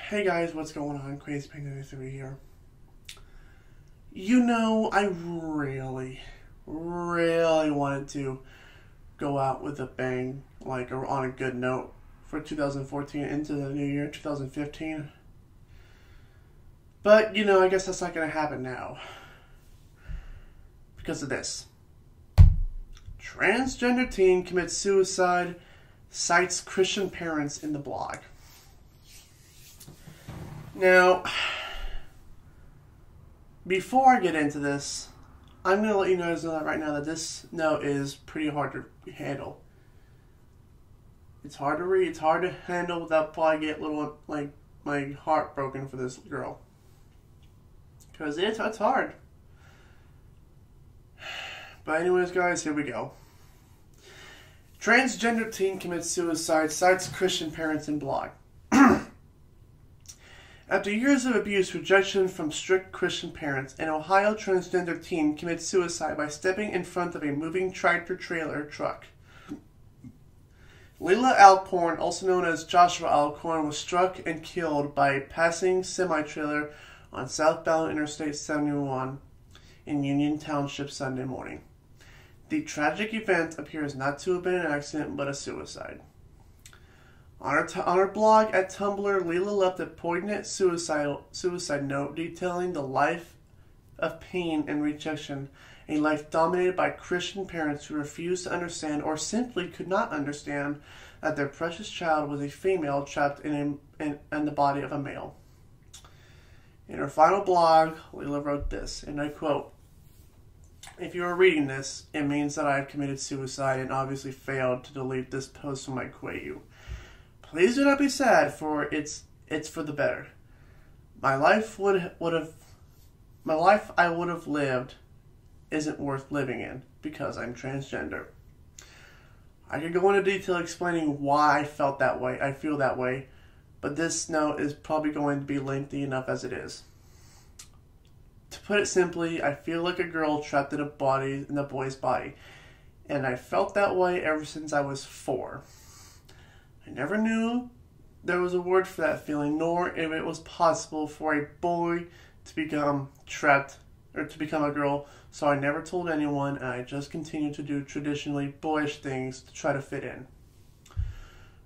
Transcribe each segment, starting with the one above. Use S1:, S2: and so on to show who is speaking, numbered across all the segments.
S1: Hey guys, what's going on? Crazy Penguin 3 here. You know, I really wanted to go out with a bang, like on a good note for 2014 into the new year, 2015. But, you know, I guess that's not going to happen now. Because of this. Transgender teen commits suicide, cites Christian parents in the blog. Now, before I get into this, I'm going to let you guys know that right now that this note is pretty hard to handle. It's hard to read, it's hard to handle without probably get a little, like, my heart broken for this girl. Because it's hard. But anyways, guys, here we go. Transgender teen commits suicide, cites Christian parents in blog. After years of abuse, rejection from strict Christian parents, an Ohio transgender teen commits suicide by stepping in front of a moving tractor-trailer truck. Leelah Alcorn, also known as Joshua Alcorn, was struck and killed by a passing semi-trailer on southbound Interstate 71 in Union Township Sunday morning. The tragic event appears not to have been an accident, but a suicide. On her blog at Tumblr, Leelah left a poignant suicide note detailing the life of pain and rejection, a life dominated by Christian parents who refused to understand or simply could not understand that their precious child was a female trapped in the body of a male. In her final blog, Leelah wrote this, and I quote, "If you are reading this, it means that I have committed suicide and obviously failed to delete this post from my Quayu. Please do not be sad, for it's for the better. My life I would have lived isn't worth living in because I'm transgender." I could go into detail explaining why I feel that way, but this note is probably going to be lengthy enough as it is. To put it simply, I feel like a girl trapped in a boy's body, and I felt that way ever since I was 4. I never knew there was a word for that feeling, nor if it was possible for a boy to become trapped or to become a girl, so I never told anyone, and I just continued to do traditionally boyish things to try to fit in.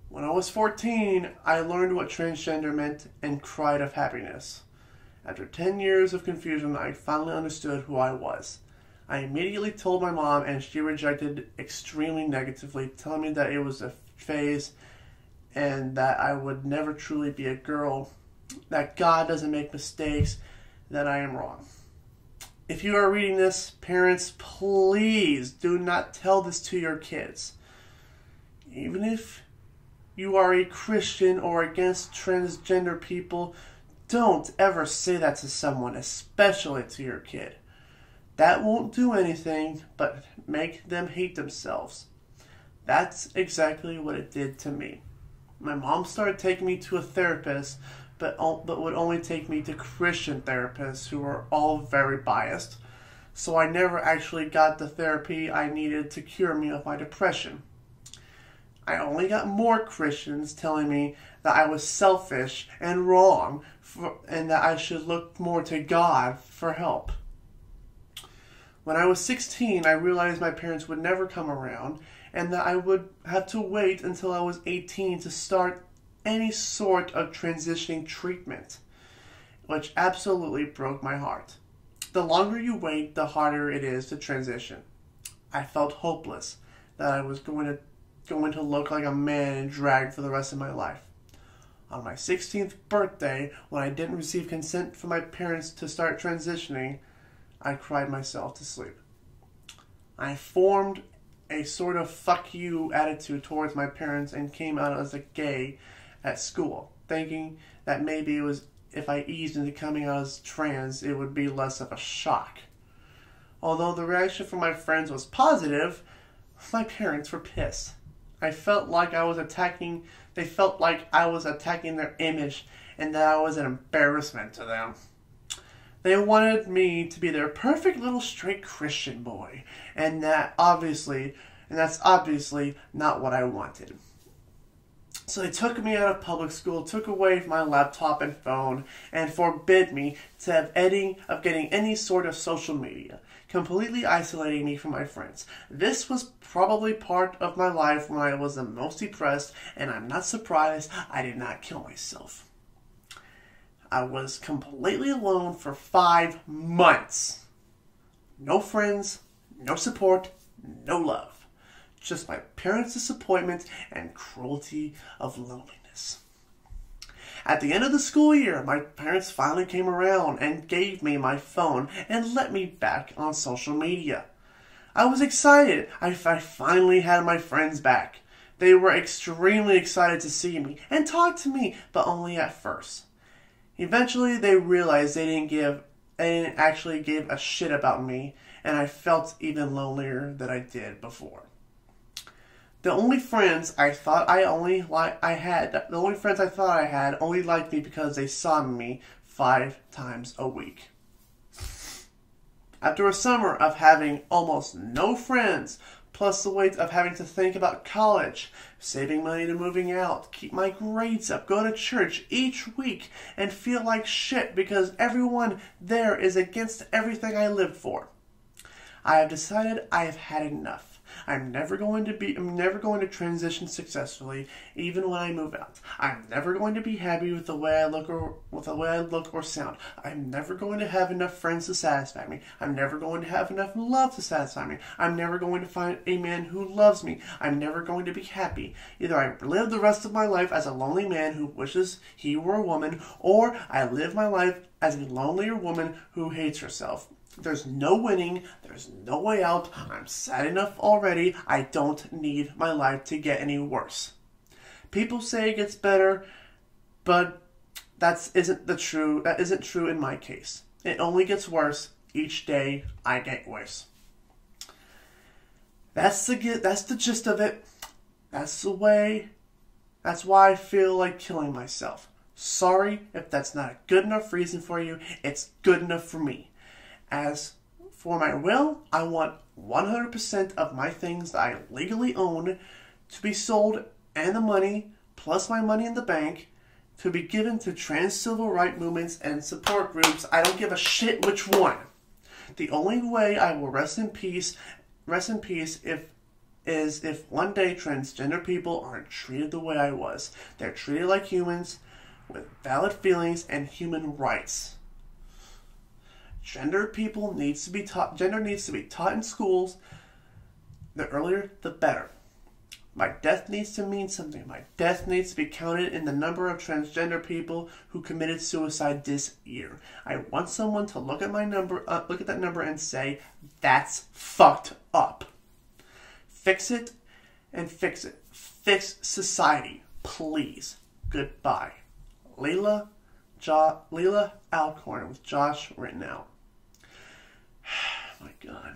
S1: When I was 14, I learned what transgender meant and cried of happiness. After 10 years of confusion, I finally understood who I was. I immediately told my mom, and she rejected extremely negatively, telling me that it was a phase and that I would never truly be a girl, that God doesn't make mistakes, that I am wrong. If you are reading this, parents, please do not tell this to your kids. Even if you are a Christian or against transgender people, don't ever say that to someone, especially to your kid. That won't do anything but make them hate themselves. That's exactly what it did to me. My mom started taking me to a therapist, but would only take me to Christian therapists who were all very biased. So I never actually got the therapy I needed to cure me of my depression. I only got more Christians telling me that I was selfish and wrong, and that I should look more to God for help. When I was 16, I realized my parents would never come around, and that I would have to wait until I was 18 to start any sort of transitioning treatment, which absolutely broke my heart. The longer you wait, the harder it is to transition. I felt hopeless that I was going to look like a man in drag for the rest of my life. On my 16th birthday, when I didn't receive consent from my parents to start transitioning, I cried myself to sleep. I formed a sort of fuck you attitude towards my parents and came out as a gay at school, thinking that maybe if I eased into coming out as trans, it would be less of a shock. Although the reaction from my friends was positive, my parents were pissed. They felt like I was attacking their image and that I was an embarrassment to them. They wanted me to be their perfect little straight Christian boy, and that's obviously not what I wanted. So they took me out of public school, took away my laptop and phone, and forbid me to have getting any sort of social media, completely isolating me from my friends. This was probably part of my life when I was the most depressed, and I'm not surprised I did not kill myself. I was completely alone for 5 months. No friends, no support, no love. Just my parents' disappointment and cruelty of loneliness. At the end of the school year, my parents finally came around and gave me my phone and let me back on social media. I was excited. I finally had my friends back. They were extremely excited to see me and talk to me, but only at first. Eventually, they realized they didn't actually give a shit about me, and I felt even lonelier than I did before. The only friends I thought I had only liked me because they saw me 5 times a week. After a summer of having almost no friends, plus the weight of having to think about college, saving money to moving out, keep my grades up, go to church each week, and feel like shit because everyone there is against everything I lived for, I have decided I have had enough. I'm never going to transition successfully, even when I move out. I'm never going to be happy with the way I look or sound. I'm never going to have enough friends to satisfy me. I'm never going to have enough love to satisfy me. I'm never going to find a man who loves me. I'm never going to be happy. Either I live the rest of my life as a lonely man who wishes he were a woman, or I live my life as a lonelier woman who hates herself. There's no winning. There's no way out. I'm sad enough already. I don't need my life to get any worse. People say it gets better, but that isn't true in my case. It only gets worse. Each day I get worse. That's the gist of it. That's why I feel like killing myself. Sorry if that's not a good enough reason for you. It's good enough for me. As for my will, I want 100% of my things that I legally own to be sold, and the money, plus my money in the bank, to be given to trans civil rights movements and support groups. I don't give a shit which one. The only way I will rest in peace if one day transgender people aren't treated the way I was. They're treated like humans with valid feelings and human rights. Gender needs to be taught in schools. The earlier, the better. My death needs to mean something. My death needs to be counted in the number of transgender people who committed suicide this year. I want someone to look at that number and say, that's fucked up. Fix it and fix it. Fix society, please. Goodbye. Leelah Alcorn with Josh written out. My God,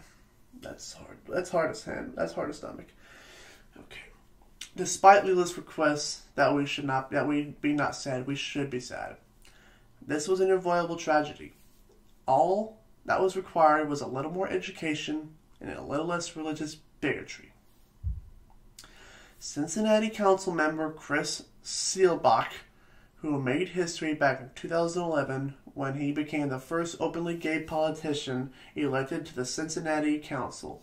S1: that's hard. That's hard to stomach. Okay. Despite Leelah's request that we be not sad, we should be sad. This was an avoidable tragedy. All that was required was a little more education and a little less religious bigotry. Cincinnati Council member Chris Seelbach, who made history back in 2011 when he became the first openly gay politician elected to the Cincinnati Council.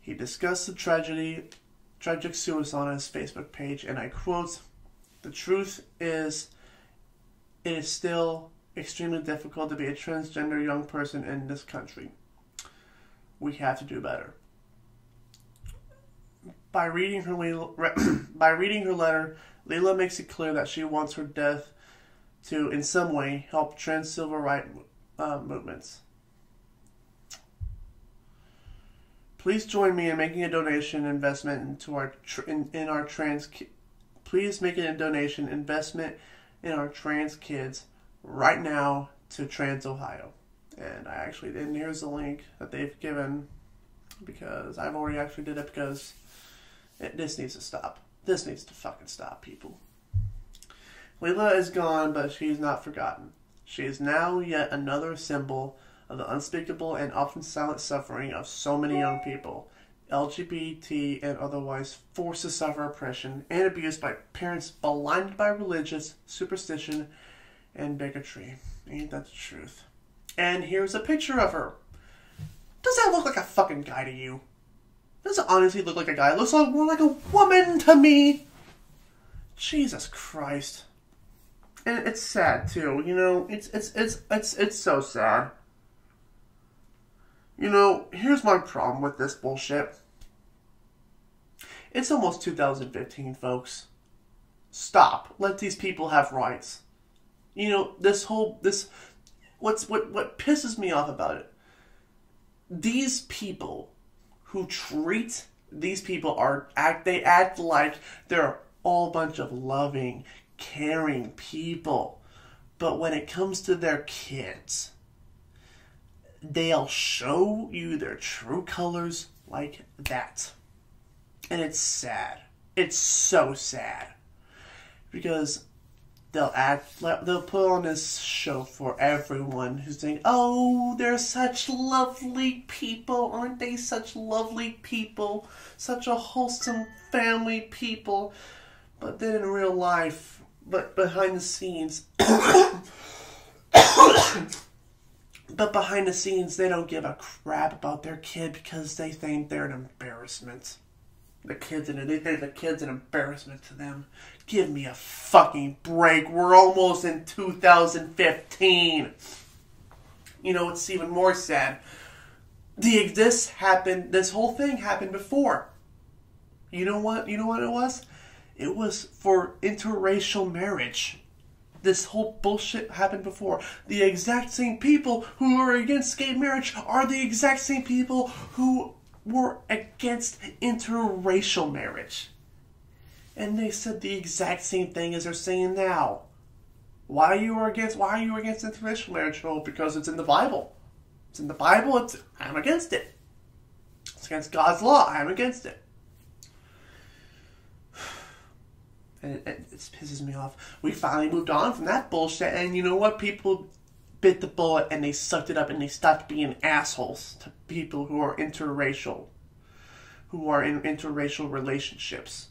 S1: He discussed the tragic suicide on his Facebook page, and I quote, "The truth is, it is still extremely difficult to be a transgender young person in this country. We have to do better." By reading her letter, Leelah makes it clear that she wants her death to, in some way, help trans civil rights movements. Please join me in making a donation investment into our Please make a donation investment in our trans kids right now to Trans Ohio. And here's the link that they've given, because I've already actually did it, because this needs to stop. This needs to fucking stop, people. Leelah is gone, but she's not forgotten. She is now yet another symbol of the unspeakable and often silent suffering of so many young people. LGBT and otherwise forced to suffer oppression and abuse by parents blinded by religious superstition and bigotry. Ain't that the truth? And here's a picture of her. Does that look like a fucking guy to you? Does it honestly look like a guy? It looks more like a woman to me. Jesus Christ. And it's sad too, you know. It's so sad. You know, here's my problem with this bullshit. It's almost 2015, folks. Stop. Let these people have rights. You know, what pisses me off about it. These people who treat these people they act like they're all a bunch of loving, caring people. But when it comes to their kids, they'll show you their true colors like that. And it's sad. It's so sad. Because they'll put on this show for everyone who's saying, oh, they're such lovely people. Aren't they such lovely people? Such a wholesome family people. But then in real life, but behind the scenes, they don't give a crap about their kid because they think they're an embarrassment. They think the kid's an embarrassment to them. Give me a fucking break. We're almost in 2015. You know, it's even more sad. This whole thing happened before. You know what it was? It was for interracial marriage. This whole bullshit happened before. The exact same people who are against gay marriage are the exact same people who were against interracial marriage. And they said the exact same thing as they're saying now. Why are you against interracial marriage? Well, because it's in the Bible. It's in the Bible, I'm against it. It's against God's law, I'm against it. And it pisses me off. We finally moved on from that bullshit, and you know what? People bit the bullet and they sucked it up and they stopped being assholes to people who are interracial, who are in interracial relationships.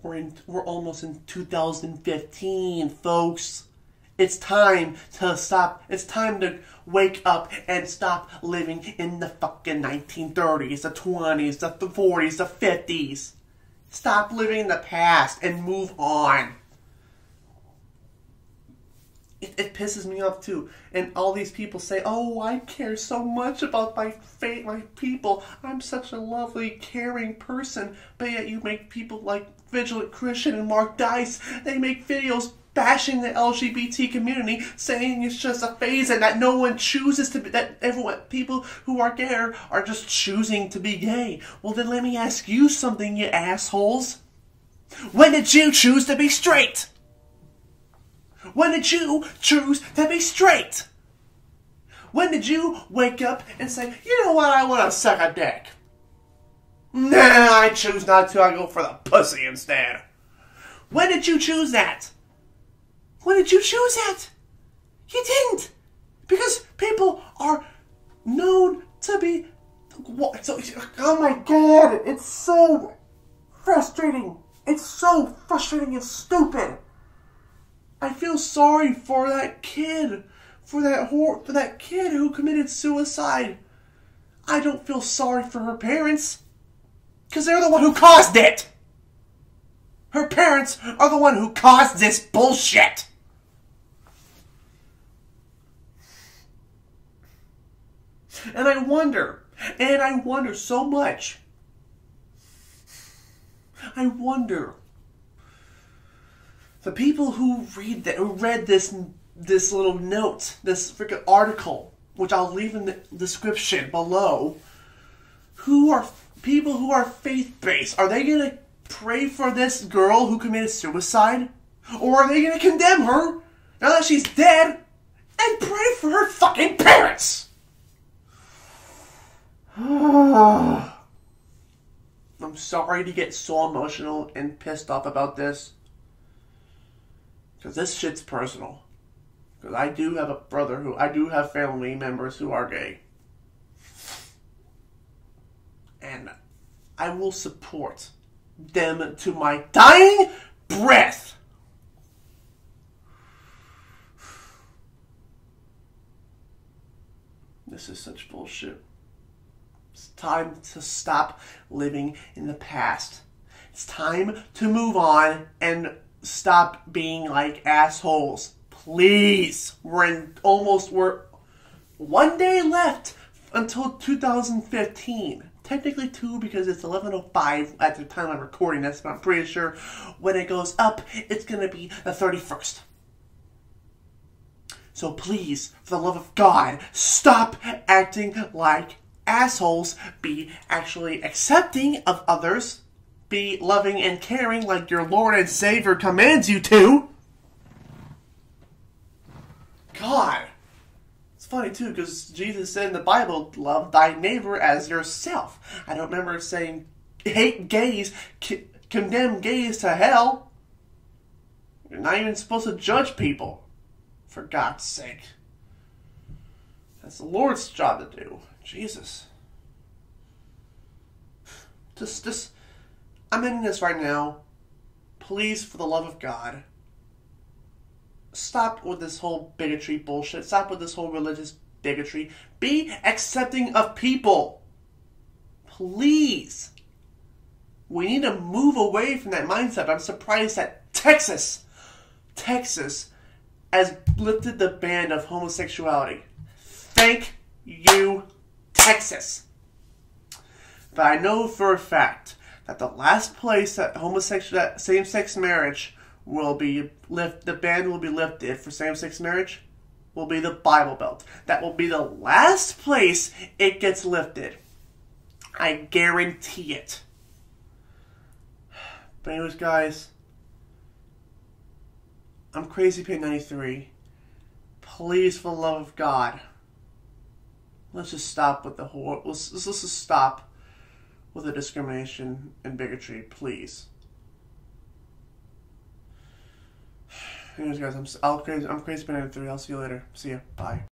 S1: We're almost in 2015, folks. It's time to stop. It's time to wake up and stop living in the fucking 1930s, the 20s, the 40s, the 50s. Stop living in the past and move on. It pisses me off too. And all these people say, oh, I care so much about my people. I'm such a lovely, caring person. But yet you make people like Vigilant Christian and Mark Dice, they make videos bashing the LGBT community, saying it's just a phase and that no one chooses to be, that everyone, people who are gay are just choosing to be gay. Well, then let me ask you something, you assholes. When did you choose to be straight? When did you choose to be straight? When did you wake up and say, you know what, I want to suck a dick? Nah, I choose not to, I go for the pussy instead. When did you choose that? When did you choose that? You didn't. Because people are known to be... Oh my god, it's so frustrating. It's so frustrating and stupid. I feel sorry for that kid. For that kid who committed suicide. I don't feel sorry for her parents. Because they're the one who caused it. Her parents are the one who caused this bullshit. And I wonder so much. I wonder, the people who read this little note, this freaking article, which I'll leave in the description below, who are people who are faith-based, are they going to pray for this girl who committed suicide? Or are they going to condemn her, now that she's dead, and pray for her fucking parents? I'm sorry to get so emotional and pissed off about this. Because this shit's personal. Because I do have a brother I do have family members who are gay. I will support them to my dying breath. This is such bullshit. It's time to stop living in the past. It's time to move on and stop being like assholes. Please. We're one day left until 2015. Technically 2 because it's 11:05 at the time I'm recording this, but I'm pretty sure when it goes up, it's going to be the 31st. So please, for the love of God, stop acting like assholes. Be actually accepting of others. Be loving and caring like your Lord and Savior commands you to. God. It's funny too, because Jesus said in the Bible, love thy neighbor as yourself. I don't remember saying, hate gays, condemn gays to hell. You're not even supposed to judge people. For God's sake. That's the Lord's job to do. Jesus. I'm ending this right now. Please, for the love of God, stop with this whole bigotry bullshit. Stop with this whole religious bigotry. Be accepting of people. Please. We need to move away from that mindset. I'm surprised that Texas has lifted the ban of homosexuality. Thank you, Texas. But I know for a fact that the last place that same-sex marriage will be the ban will be lifted for same-sex marriage will be the Bible Belt. That will be the last place it gets lifted. I guarantee it. But anyways, guys, I'm CrazyPay93. Please, for the love of God, let's just stop with the whole. Let's just stop with the discrimination and bigotry, please. Anyways, guys, I'm CrazyPay93. I'll see you later. See ya. Bye.